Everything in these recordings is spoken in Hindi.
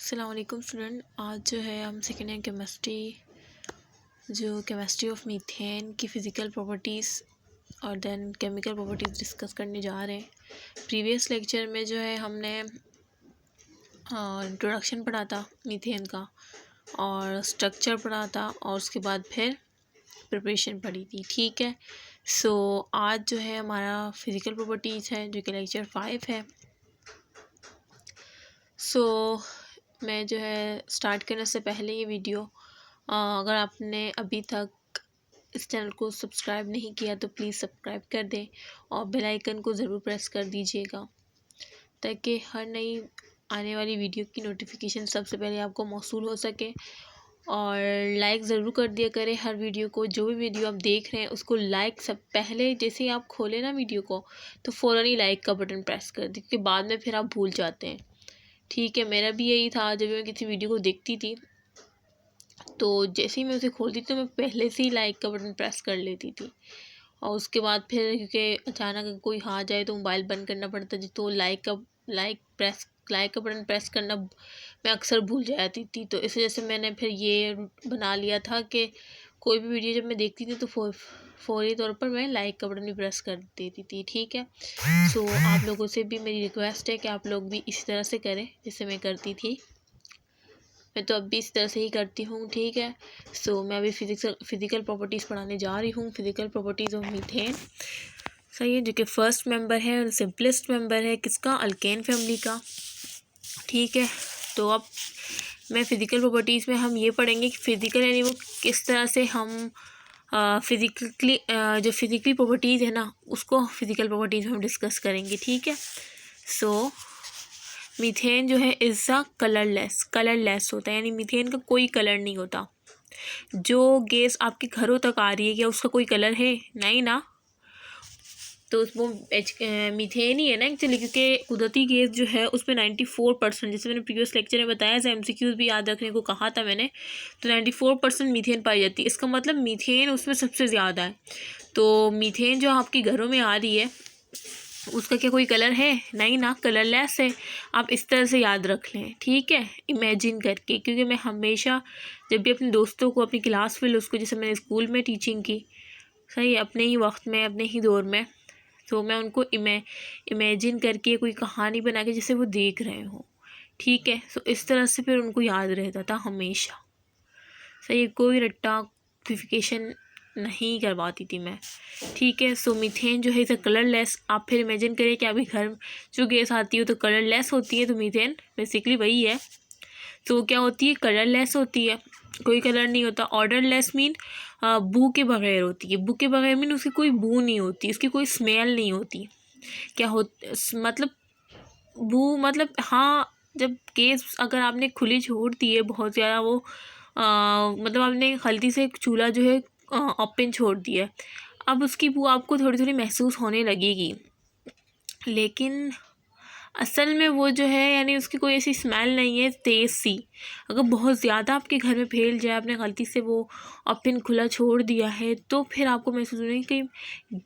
अस्सलाम वालेकुम स्टूडेंट। आज जो है हम second year chemistry of methane की फ़िज़िकल प्रॉपर्टीज़ और देन केमिकल प्रॉपर्टीज़ डिस्कस करने जा रहे हैं। प्रीवियस लेक्चर में जो है हमने इंट्रोडक्शन पढ़ा था मीथेन का और स्ट्रक्चर पढ़ा था और उसके बाद फिर प्रिपरेशन पढ़ी थी। ठीक है, सो आज जो है हमारा फ़िज़िकल प्रॉपर्टीज़ है जो कि लेक्चर 5 है। मैं जो है स्टार्ट करने से पहले ये वीडियो अगर आपने अभी तक इस चैनल को सब्सक्राइब नहीं किया तो प्लीज़ सब्सक्राइब कर दें और बेल आइकन को ज़रूर प्रेस कर दीजिएगा ताकि हर नई आने वाली वीडियो की नोटिफिकेशन सबसे पहले आपको मौसूल हो सके। और लाइक ज़रूर कर दिया करें हर वीडियो को। जो भी वीडियो आप देख रहे हैं उसको लाइक सब पहले जैसे ही आप खोलें ना वीडियो को तो फ़ौरन ही लाइक का बटन प्रेस कर दें क्योंकि बाद में फिर आप भूल जाते हैं। ठीक है, मेरा भी यही था। जब मैं किसी वीडियो को देखती थी तो जैसे ही मैं उसे खोलती थी तो मैं पहले से ही लाइक का बटन प्रेस कर लेती थी और उसके बाद फिर क्योंकि अचानक कोई आ जाए तो मोबाइल बंद करना पड़ता थी तो लाइक का बटन प्रेस करना मैं अक्सर भूल जाती थी। तो इस वजह से मैंने फिर ये बना लिया था कि कोई भी वीडियो जब मैं देखती थी तो फौरी तौर पर मैं लाइक का बटन भी प्रेस कर देती थी। ठीक है, सो आप लोगों से भी मेरी रिक्वेस्ट है कि आप लोग भी इसी तरह से करें जैसे मैं करती थी। मैं तो अब भी इस तरह से ही करती हूँ। ठीक है, सो मैं अभी फ़िज़िकल प्रॉपर्टीज़ पढ़ाने जा रही हूँ। फ़िज़िकल प्रॉपर्टीज़ ऑफ मीथेन, सही है, जो कि फर्स्ट मेंबर है और सिंपलेस्ट मेंबर है किसका, अल्केन फैमिली का। ठीक है, तो अब मैं फ़िज़िकल प्रॉपर्टीज़ में हम ये पढ़ेंगे कि फ़िज़िकल यानी वो किस तरह से हम जो फिज़िकली प्रॉपर्टीज़ है ना उसको फ़िज़िकल प्रॉपर्टीज़ में हम डिस्कस करेंगे। ठीक है, सो मीथेन जो है इज़ अ कलरलेस होता है, यानी मीथेन का कोई कलर नहीं होता। जो गैस आपके घरों तक आ रही है क्या उसका कोई कलर है? नहीं ना, तो वो मीथेन ही है ना एक्चुअली, क्योंकि कुदरती गैस जो है उसमें 94%, जैसे मैंने प्रीवियस लेक्चर में बताया था, MCQs भी याद रखने को कहा था मैंने, तो 94% मीथेन पाई जाती है। इसका मतलब मीथेन उसमें सबसे ज़्यादा है। तो मीथेन जो आपके घरों में आ रही है उसका क्या कोई कलर है? नहीं ना, कलरलेस है। आप इस तरह से याद रख लें। ठीक है, इमेजिन करके, क्योंकि मैं हमेशा जब भी अपने दोस्तों को अपनी क्लास में उसको, जैसे मैंने स्कूल में टीचिंग की, सही है, अपने ही वक्त में अपने ही दौर में, तो मैं उनको इमेजिन करके कोई कहानी बना के जैसे वो देख रहे हों। ठीक है, तो इस तरह से फिर उनको याद रहता था हमेशा। सही है, कोई रट्टाफिकेशन नहीं करवाती थी मैं। ठीक है, सो मीथेन जो है इसे कलरलेस। आप फिर इमेजिन करें कि अभी घर जो गैस आती है तो कलरलेस होती है, तो मीथेन बेसिकली वही है। तो क्या होती है? कलरलेस होती है, कोई कलर नहीं होता। ऑर्डरलेस मीन बू के बगैर होती है। बू के बगैर मीन उसकी कोई बू नहीं होती, उसकी कोई स्मेल नहीं होती। क्या हो मतलब बू मतलब, हाँ, जब गैस अगर आपने खुली छोड़ दी है बहुत ज़्यादा, वो मतलब आपने गलती से चूल्हा जो है ओपन छोड़ दिया है, अब उसकी बू आपको थोड़ी थोड़ी महसूस होने लगेगी, लेकिन असल में वो जो है यानी उसकी कोई ऐसी स्मेल नहीं है तेज़ सी। अगर बहुत ज़्यादा आपके घर में फैल जाए, आपने गलती से वो ओपन खुला छोड़ दिया है, तो फिर आपको महसूस होगा कि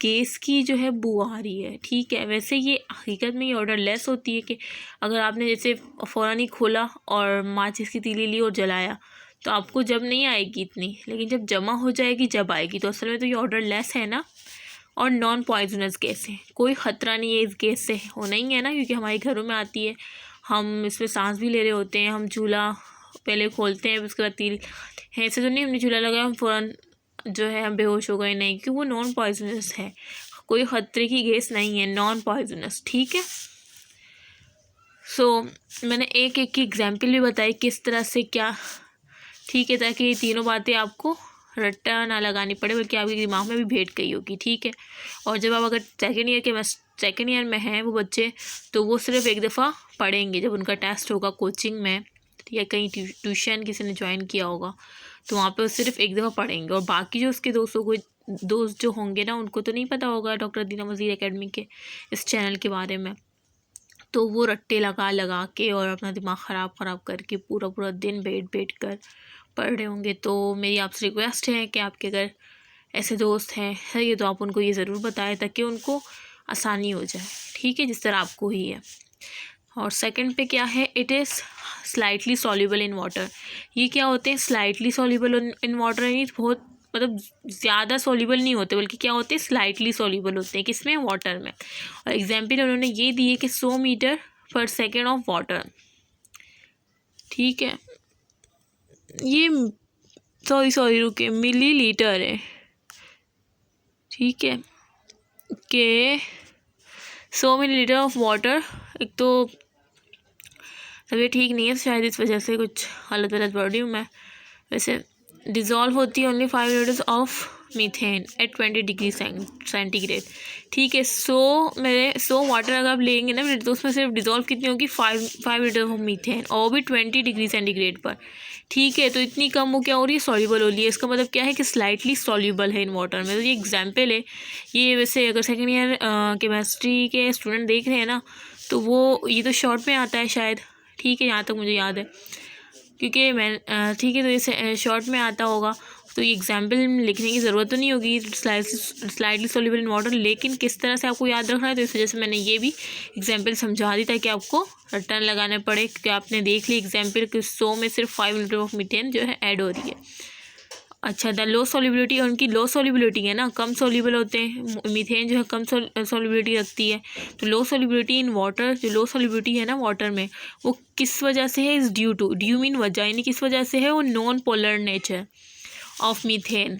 गैस की जो है बू आ रही है। ठीक है, वैसे ये हकीकत में ये ऑर्डरलेस होती है कि अगर आपने जैसे फ़ौरन ही खोला और माचिस की तीली ली और जलाया तो आपको जब नहीं आएगी इतनी, लेकिन जब जमा हो जाएगी जब आएगी। तो असल में तो ये ऑर्डरलेस है ना। और नॉन पॉइजनस गैस है, कोई ख़तरा नहीं है इस गैस से, होना ही है ना, क्योंकि हमारे घरों में आती है, हम इसमें सांस भी ले रहे होते हैं। हम चूल्हा पहले खोलते हैं, उसके बाद तेल है, ऐसे तो नहीं हमने चूल्हा लगाया हम फ़ौरन जो है हम बेहोश हो गए, नहीं, क्योंकि वो नॉन पॉइजनस है, कोई ख़तरे की गैस नहीं है, नॉन पॉइजनस। ठीक है, सो मैंने एक एक की एग्जाम्पल भी बताई किस तरह से क्या। ठीक है, ताकि ये तीनों बातें आपको रट्टा ना लगानी पड़े, बल्कि आपके दिमाग में भी बैठ गई होगी। ठीक है, और जब आप अगर सेकेंड ईयर में हैं वो बच्चे, तो वो सिर्फ एक दफ़ा पढ़ेंगे जब उनका टेस्ट होगा कोचिंग में, या कहीं ट्यूशन किसी ने ज्वाइन किया होगा तो वहाँ पे वो सिर्फ एक दफ़ा पढ़ेंगे। और बाकी जो उसके दोस्त जो होंगे ना, उनको तो नहीं पता होगा डॉक्टर दीना वज़ीर एकेडमी के इस चैनल के बारे में, तो वो रट्टे लगा लगा के और अपना दिमाग ख़राब करके पूरा पूरा दिन बैठ कर पढ़ रहे होंगे। तो मेरी आपसे रिक्वेस्ट है कि आपके अगर ऐसे दोस्त हैं सही है तो आप उनको ये ज़रूर बताएं ताकि उनको आसानी हो जाए। ठीक है, जिस तरह आपको ही है। और सेकंड पे क्या है, it is slightly soluble in water. ये क्या होते हैं, स्लाइटली सॉल्युबल इन वाटर, यानी बहुत मतलब ज़्यादा सॉल्युबल नहीं होते, बल्कि क्या होते हैं, स्लाइटली सॉल्युबल होते हैं। किसमें, वाटर में। और एग्जाम्पल उन्होंने ये दिए कि 100 मीटर पर सेकेंड ऑफ वाटर। ठीक है, ये सॉरी रुके, मिलीलीटर है। ठीक है, कि 100 मिलीलीटर ऑफ वाटर। एक तो तबीयत ठीक नहीं है, शायद इस वजह से कुछ गलत पढ़ रही हूँ मैं। वैसे डिज़ोल्व होती है only 5 litres of methane at 20 degree centigrade. ठीक है, 100 वाटर अगर आप लेंगे ना तो उसमें सिर्फ डिज़ोल्व कितनी होगी, 5 लीटर ऑफ मीथेन, और भी 20 डिग्री सेंटीग्रेड पर। ठीक है, तो इतनी कम वो क्या हो रही है, सॉल्युबल हो रही है। इसका मतलब क्या है कि स्लाइटली सॉल्युबल है इन वाटर में। तो ये एग्जाम्पल है। ये वैसे अगर सेकेंड ईयर केमिस्ट्री के स्टूडेंट देख रहे हैं ना, तो वो ये तो शॉर्ट में आता है शायद। ठीक है, यहाँ तक मुझे याद है, क्योंकि मैं ठीक है, तो ये शॉर्ट में आता होगा, तो ये एग्जाम्पल लिखने की ज़रूरत तो नहीं होगी, स्लाइटली सॉल्युबल इन वाटर। लेकिन किस तरह से आपको याद रखना है, तो इस वजह से मैंने ये भी एग्जाम्पल समझा दी ताकि आपको रटन लगाना पड़े, क्योंकि आपने देख ली एग्जाम्पल कि 100 में सिर्फ 5 लीटर ऑफ मीथेन जो है ऐड हो रही है। अच्छा, द लो सॉल्युबिलिटी, उनकी लो सॉल्युबिलिटी है ना, कम सॉल्युबल होते हैं। मीथेन जो है कम सॉल्युबिलिटी रखती है। तो लो सॉल्युबिलिटी इन वाटर, जो लो सॉल्युबिलिटी है ना वाटर में, वो किस वजह से है, is due to, due mean वजह, यानी किस वजह से है, वो non polar nature of methane.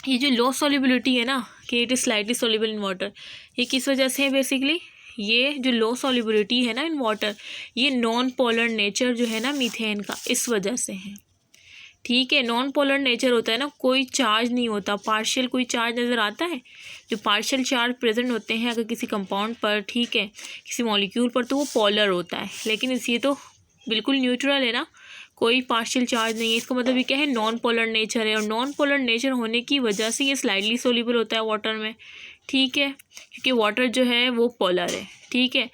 ये जो लो सॉल्युबिलिटी है ना, कि it is slightly soluble in water, ये किस वजह से है बेसिकली, ये जो लो सॉल्युबिलिटी है ना इन वाटर, ये नॉन पोलर नेचर जो है ना मीथेन का, इस वजह से है। ठीक है, नॉन पोलर नेचर होता है ना, कोई चार्ज नहीं होता, पार्शियल कोई चार्ज नज़र आता है। जो पार्शियल चार्ज प्रेजेंट होते हैं अगर किसी कंपाउंड पर, ठीक है, किसी मॉलिक्यूल पर, तो वो पोलर होता है। लेकिन ये तो बिल्कुल न्यूट्रल है ना, कोई पार्शियल चार्ज नहीं है। इसका मतलब ये क्या है, नॉन पोलर नेचर है। और नॉन पोलर नेचर होने की वजह से ये स्लाइटली सोल्यूबल होता है वाटर में। ठीक है, क्योंकि वाटर जो है वो पोलर है। ठीक है,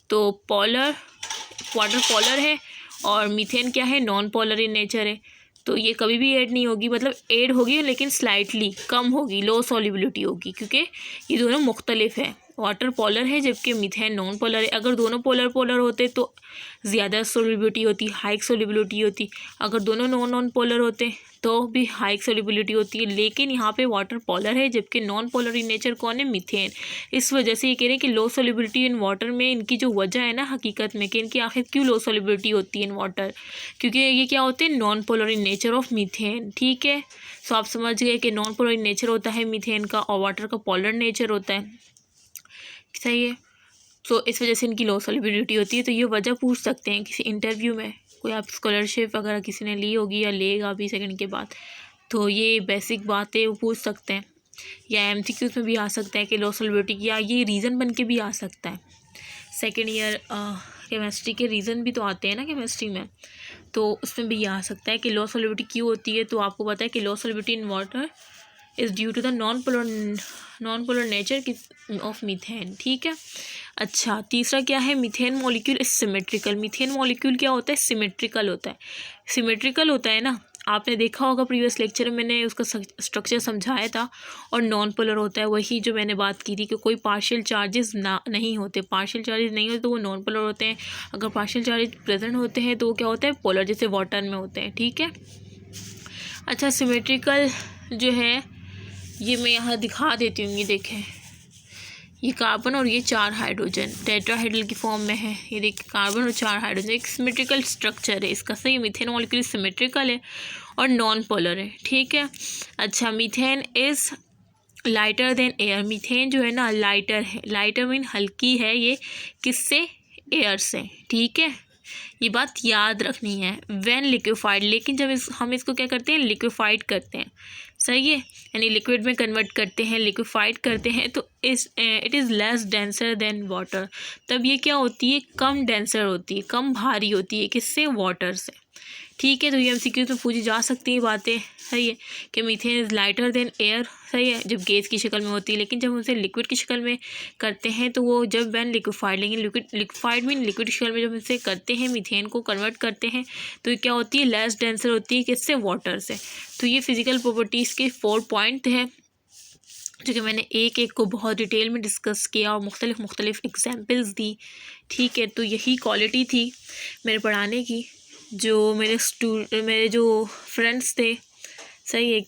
तो वाटर पोलर है और मीथेन क्या है, नॉन पोलर इन नेचर है। तो ये कभी भी ऐड नहीं होगी, मतलब ऐड होगी लेकिन स्लाइटली कम होगी, लो सॉल्युबिलिटी होगी, क्योंकि ये दोनों मुख्तलिफ है। वाटर पोलर है जबकि मीथेन नॉन पोलर है। अगर दोनों पोलर होते तो ज़्यादा सोल्युबिलिटी होती, हाई सोल्युबिलिटी होती। अगर दोनों नॉन पोलर होते तो भी हाई सोल्युबिलिटी होती है। लेकिन यहाँ पे वाटर पोलर है जबकि नॉन पोलर इन नेचर कौन है, मीथेन। इस वजह से ये कह रहे हैं कि लो सोल्युबिलिटी इन वाटर में इनकी जो वजह है ना हकीकत में, कि इनकी आखिर क्यों लो सोल्युबिलिटी होती है इन वाटर, क्योंकि ये क्या होते हैं, non polar in nature of methane. ठीक है, सो आप समझ गए कि नॉन पोलर इन नेचर होता है मीथेन का और वाटर का पोलर नेचर होता है। सही है, तो इस वजह से इनकी लो सॉल्युबिलिटी होती है। तो ये वजह पूछ सकते हैं किसी इंटरव्यू में, कोई आप स्कॉलरशिप अगर किसी ने ली होगी या लेगा अभी सेकंड के बाद, तो ये बेसिक बातें वो पूछ सकते हैं। या एमसीक्यूज में भी आ सकता है कि लो सॉल्युबिलिटी, या ये रीज़न बन के भी आ सकता है। सेकेंड ईयर केमिस्ट्री के रीज़न भी तो आते हैं ना केमिस्ट्री में, तो उसमें भी ये आ सकता है कि लो सॉल्युबिलिटी क्यों होती है। तो आपको पता है कि low solubility in water is due to the non polar nature of methane. ठीक है, अच्छा तीसरा क्या है, methane molecule is symmetrical. Methane molecule क्या होता है, सिमेट्रिकल होता है। सिमेट्रिकल होता है ना, आपने देखा होगा प्रीवियस लेक्चर में मैंने उसका स्ट्रक्चर समझाया था। और नॉन पोलर होता है वही जो मैंने बात की थी कि कोई पार्शियल चार्जेस ना नहीं होते, पार्शियल चार्जेस नहीं होते तो वो नॉन पोलर होते हैं। अगर पार्शियल चार्जेस प्रेजेंट होते हैं तो वो क्या होता है, पोलर, जैसे वाटर में होते हैं। ठीक है, अच्छा सिमेट्रिकल जो है ये मैं यहाँ दिखा देती हूँ। ये देखें, ये कार्बन और ये 4 हाइड्रोजन टेट्राहाइड्रल की फॉर्म में है। ये देखिए कार्बन और 4 हाइड्रोजन, एक सिमेट्रिकल स्ट्रक्चर है इसका। सही, मीथेन मॉलिक्यूल सिमेट्रिकल है और नॉन पोलर है। ठीक है, अच्छा methane is lighter than air. Methane जो है ना लाइटर है, लाइटर मीन हल्की है ये, किससे, एयर से। ठीक है, ये बात याद रखनी है। व्हेन लिक्विफाइड, लेकिन जब हम इसको क्या करते हैं, लिक्विफाइड करते हैं। सही है, यानी लिक्विड में कन्वर्ट करते हैं, लिक्विफाइड करते हैं, तो it is less denser then water. तब ये क्या होती है, कम डेंसर होती है, कम भारी होती है, किससे, वाटर से। ठीक है, तो ये एमसीक्यूज़ में पूछी जा सकती है बातें। सही है, कि methane is lighter than air. सही है, जब गैस की शक्ल में होती है, लेकिन जब उसे लिक्विड की शक्ल में करते हैं तो वो जब व्हेन लिक्विफाइड, लेकिन लिक्विफाइड मीन लिक्विड शक्ल में जब इसे करते हैं, मीथेन को कन्वर्ट करते हैं, तो ये क्या होती है, लेस डेंसर होती है, किससे, वाटर से। तो ये फिजिकल प्रॉपर्टीज़ के 4 पॉइंट हैं। जो कि मैंने एक एक को बहुत डिटेल में डिस्कस किया और मुख्तलिफ़ एग्जांपल्स दी। ठीक है, तो यही क्वालिटी थी मेरे पढ़ाने की, जो मेरे जो फ्रेंड्स थे, सही है,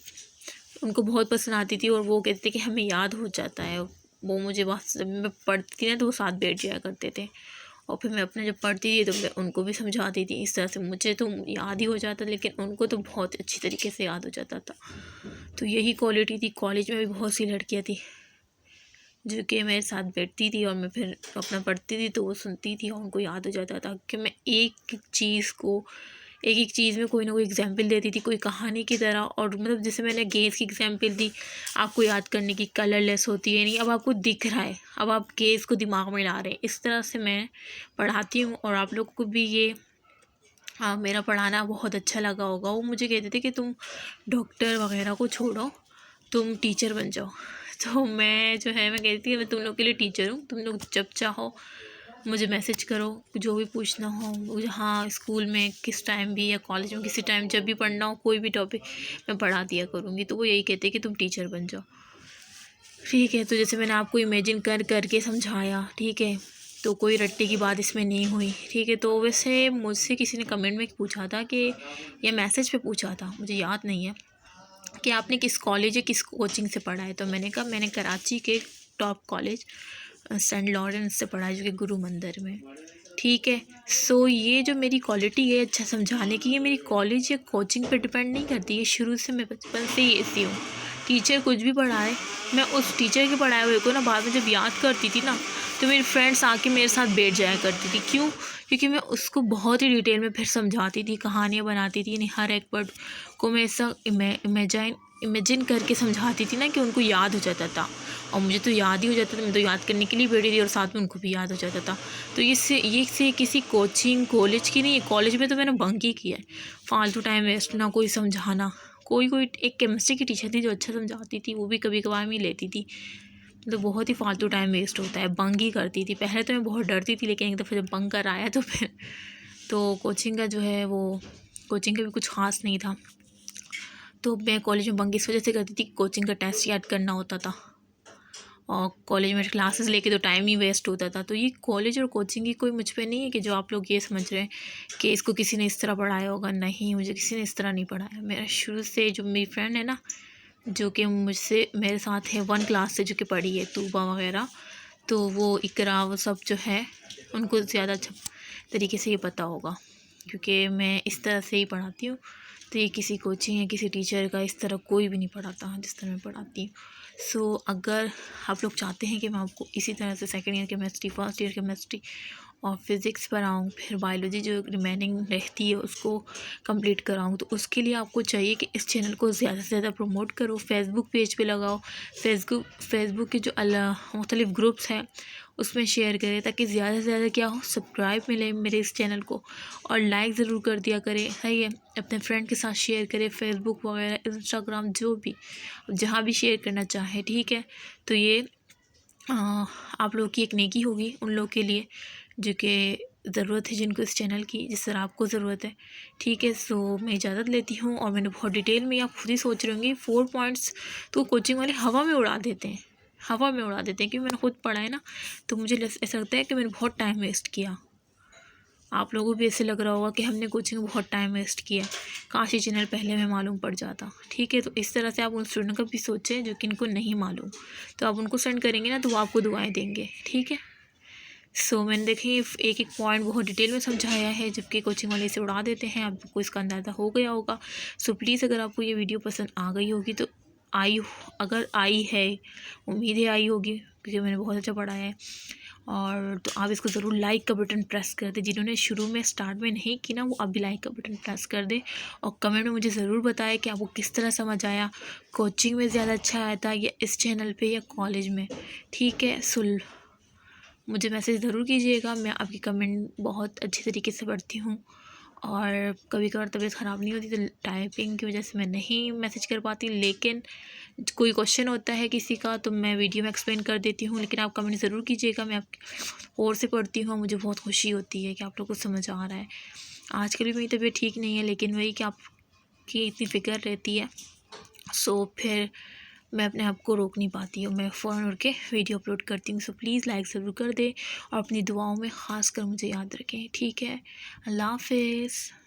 उनको बहुत पसंद आती थी और वो कहते थे कि हमें याद हो जाता है। वो मुझे बहुत, जब मैं पढ़ती थी ना तो वो साथ बैठ जाया करते थे और फिर मैं अपने जब पढ़ती थी तो मैं उनको भी समझाती थी। इस तरह से मुझे तो याद ही हो जाता, लेकिन उनको तो बहुत अच्छी तरीके से याद हो जाता था। तो यही क्वालिटी थी। कॉलेज में भी बहुत सी लड़कियाँ थी जो कि मेरे साथ बैठती थी और मैं फिर अपना पढ़ती थी तो वो सुनती थी और उनको याद हो जाता था कि मैं एक एक चीज़ में कोई ना कोई एग्जांपल देती थी, कोई कहानी की तरह। और मतलब जैसे मैंने गेज़ की एग्जांपल दी आपको याद करने की, कलरलेस होती है नहीं, अब आपको दिख रहा है, अब आप गेज़ को दिमाग में ला रहे हैं। इस तरह से मैं पढ़ाती हूँ और आप लोगों को भी ये मेरा पढ़ाना बहुत अच्छा लगा होगा। वो मुझे कहते थे कि तुम डॉक्टर वगैरह को छोड़ो, तुम टीचर बन जाओ। तो मैं जो है, मैं कहती थी मैं तुम लोग के लिए टीचर हूँ, तुम लोग जब चाहो मुझे मैसेज करो, जो भी पूछना हो मुझे। हाँ, स्कूल में किस टाइम भी या कॉलेज में किसी टाइम जब भी पढ़ना हो कोई भी टॉपिक मैं पढ़ा दिया करूँगी। तो वो यही कहते कि तुम टीचर बन जाओ। ठीक है, तो जैसे मैंने आपको इमेजिन कर करके समझाया, ठीक है, तो कोई रट्टे की बात इसमें नहीं हुई। ठीक है, तो वैसे मुझसे किसी ने कमेंट में पूछा था कि, या मैसेज पे पूछा था, मुझे याद नहीं है, कि आपने किस कॉलेज या किस कोचिंग से पढ़ा है। तो मैंने कहा मैंने कराची के टॉप कॉलेज सेंट लॉरेंस से पढ़ा है, जो कि गुरु मंदिर में। ठीक है, सो ये जो मेरी क्वालिटी है अच्छा समझाने की, ये मेरी कॉलेज या कोचिंग पे डिपेंड नहीं करती। ये शुरू से, मैं बचपन से ही ऐसी हूँ। टीचर कुछ भी पढ़ाए, मैं उस टीचर के पढ़ाए हुए को ना बाद में जब याद करती थी ना, तो मेरी फ्रेंड्स आके मेरे साथ बैठ जाया करती थी। क्यों? क्योंकि मैं उसको बहुत ही डिटेल में फिर समझाती थी, कहानियाँ बनाती थी, यानी हर एक वर्ड को मैं ऐसा इमेजिन करके समझाती थी ना कि उनको याद हो जाता था। और मुझे तो याद ही हो जाता था, मैं तो याद करने के लिए बैठी थी और साथ में उनको भी याद हो जाता था। तो ये किसी कोचिंग कॉलेज की नहीं है। कॉलेज में तो मैंने बंक ही किया है, फालतू टाइम वेस्ट, ना कोई समझाना। कोई एक केमिस्ट्री की टीचर थी जो अच्छा समझाती थी, वो भी कभी कभार में लेती थी। तो बहुत ही फालतू टाइम वेस्ट होता है, बंक ही करती थी। पहले तो मैं बहुत डरती थी, लेकिन एक दफ़ा जब बंक कर आया तो फिर तो कोचिंग का जो है वो, कोचिंग का भी कुछ ख़ास नहीं था। तो मैं कॉलेज में बंक इस वजह से करती थी, कोचिंग का टेस्ट याद करना होता था और कॉलेज में क्लासेस लेके तो टाइम ही वेस्ट होता था। तो ये कॉलेज और कोचिंग की कोई मुझ पे नहीं है कि जो आप लोग ये समझ रहे हैं कि इसको किसी ने इस तरह पढ़ाया होगा। नहीं, मुझे किसी ने इस तरह नहीं पढ़ाया। मेरा शुरू से, जो मेरी फ्रेंड है ना, जो कि मुझसे मेरे साथ है 1 क्लास से, जो कि पढ़ी है तूबा वगैरह, तो वो इकरा, वो सब जो है उनको ज़्यादा अच्छा तरीके से ये पता होगा, क्योंकि मैं इस तरह से ही पढ़ाती हूँ। तो ये किसी कोचिंग या किसी टीचर का इस तरह कोई भी नहीं पढ़ाता जिस तरह मैं पढ़ाती हूँ। सो अगर आप लोग चाहते हैं कि मैं आपको इसी तरह से second year chemistry, first year chemistry और फिज़िक्स पढ़ाऊँ, फिर बायोलॉजी जो रिमेनिंग रहती है उसको कंप्लीट कराऊँ, तो उसके लिए आपको चाहिए कि इस चैनल को ज़्यादा से ज़्यादा प्रमोट करो, फेसबुक पेज पे लगाओ, फेसबुक के जो मुख्तलिफ़ ग्रुप्स हैं उसमें शेयर करें, ताकि ज़्यादा से ज़्यादा क्या हो, सब्सक्राइब मिले मेरे इस चैनल को, और लाइक ज़रूर कर दिया करें। सही है, अपने फ्रेंड के साथ शेयर करें, फेसबुक वगैरह, इंस्टाग्राम, जो भी जहाँ भी शेयर करना चाहे। ठीक है, तो ये आप लोग की एक नेकी होगी उन लोग के लिए जो कि ज़रूरत है, जिनको इस चैनल की, जिस तरह आपको ज़रूरत है। ठीक है, सो मैं इजाज़त लेती हूँ। और मैंने बहुत डिटेल में, आप खुद ही सोच रहे होंगे 4 पॉइंट्स तो कोचिंग वाले हवा में उड़ा देते हैं, हवा में उड़ा देते हैं, क्योंकि मैंने खुद पढ़ा है ना। तो मुझे ऐसा लगता है कि मैंने बहुत टाइम वेस्ट किया। आप लोगों को भी ऐसे लग रहा होगा कि हमने कोचिंग में बहुत टाइम वेस्ट किया, काश ये चैनल पहले में मालूम पड़ जाता। ठीक है, तो इस तरह से आप उन स्टूडेंट का भी सोचें जो कि इनको नहीं मालूम, तो आप उनको सेंड करेंगे ना तो वो आपको दुआएं देंगे। ठीक है, सो मैंने देखिए एक एक पॉइंट बहुत डिटेल में समझाया है, जबकि कोचिंग वाले इसे उड़ा देते हैं। आपको इसका अंदाज़ा हो गया होगा। सो प्लीज़, अगर आपको ये वीडियो पसंद आ गई होगी तो अगर आई है, उम्मीद है आई होगी, क्योंकि मैंने बहुत अच्छा पढ़ाया है, और तो आप इसको ज़रूर लाइक का बटन प्रेस कर दें। जिन्होंने शुरू में स्टार्ट में नहीं की ना, वो अभी लाइक का बटन प्रेस कर दें, और कमेंट में मुझे ज़रूर बताएं कि आपको किस तरह समझ आया, कोचिंग में ज़्यादा अच्छा आया था या इस चैनल पे या कॉलेज में। ठीक है, मुझे मैसेज ज़रूर कीजिएगा। मैं आपकी कमेंट बहुत अच्छी तरीके से पढ़ती हूँ, और कभी कभार तबीयत ख़राब नहीं होती तो टाइपिंग की वजह से मैं नहीं मैसेज कर पाती, लेकिन कोई क्वेश्चन होता है किसी का तो मैं वीडियो में एक्सप्लेन कर देती हूँ। लेकिन आप कमेंट ज़रूर कीजिएगा, मैं आपकी ओर से पढ़ती हूँ। मुझे बहुत खुशी होती है कि आप लोगों को समझ आ रहा है। आजकल भी मेरी तबीयत ठीक नहीं है, लेकिन वही कि आपकी इतनी फ़िक्र रहती है। सो फिर मैं अपने आप को रोक नहीं पाती हूँ, मैं फ़ौरन उठ के वीडियो अपलोड करती हूँ। सो प्लीज़ लाइक ज़रूर कर दें और अपनी दुआओं में ख़ास कर मुझे याद रखें, ठीक है। अल्लाह हाफ़िज़।